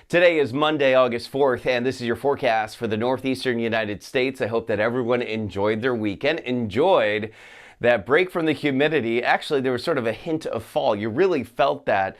Today is Monday, August 4th, and this is your forecast for the northeastern United States. I hope that everyone enjoyed their weekend, enjoyed that break from the humidity. Actually, there was sort of a hint of fall. You really felt that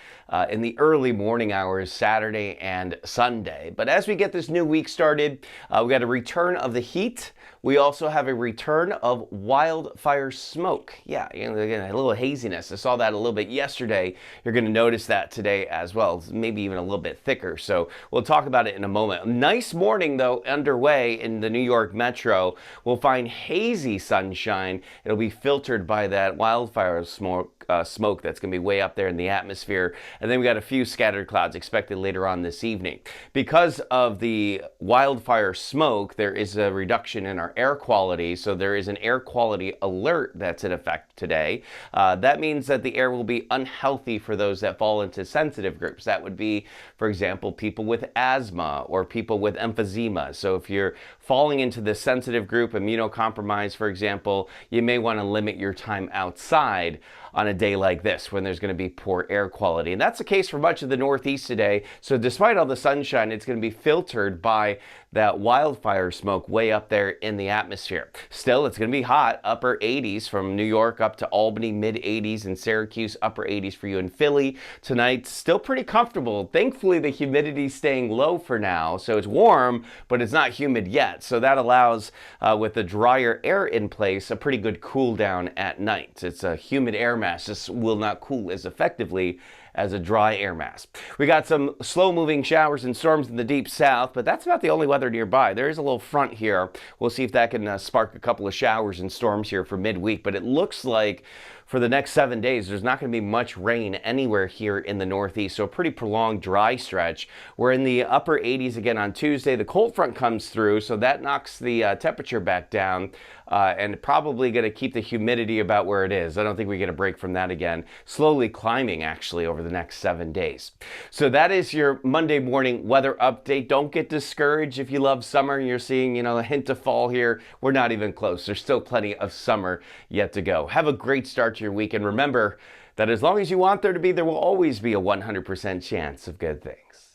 in the early morning hours, Saturday and Sunday. But as we get this new week started, we got a return of the heat. We also have a return of wildfire smoke. Yeah, again, a little haziness. I saw that a little bit yesterday. You're going to notice that today as well, maybe even a little bit thicker. So we'll talk about it in a moment. Nice morning, though, underway in the New York metro. We'll find hazy sunshine. It'll be filtered by that wildfire smoke that's going to be way up there in the atmosphere. And then we got a few scattered clouds expected later on this evening. Because of the wildfire smoke, there is a reduction in our air quality. So there is an air quality alert that's in effect today. That means that the air will be unhealthy for those that fall into sensitive groups. That would be, for example, people with asthma or people with emphysema. So if you're falling into the sensitive group, immunocompromised, for example, you may want to limit your time outside on a day like this when there's going to be poor air quality. And that's the case for much of the Northeast today. So despite all the sunshine, it's going to be filtered by that wildfire smoke way up there in the atmosphere. Still, it's going to be hot, upper 80s from New York up to Albany, mid 80s, and Syracuse, upper 80s for you in Philly. Tonight, still pretty comfortable. Thankfully, the humidity's staying low for now, so it's warm, but it's not humid yet. So that allows, with the drier air in place, a pretty good cool down at night. It's a humid air mass. This will not cool as effectively as a dry air mass. We got some slow moving showers and storms in the deep south, but that's not the only weather nearby. There is a little front here. We'll see if that can spark a couple of showers and storms here for midweek, but it looks like for the next 7 days, there's not going to be much rain anywhere here in the Northeast, so a pretty prolonged dry stretch. We're in the upper 80s again on Tuesday. The cold front comes through, so that knocks the temperature back down and probably going to keep the humidity about where it is. I don't think we get a break from that again. Slowly climbing, actually, over the next 7 days. So that is your Monday morning weather update. Don't get discouraged if you love summer and you're seeing, a hint of fall here. We're not even close. There's still plenty of summer yet to go. Have a great start to your week, and remember that as long as you want there to be, there will always be a 100% chance of good things.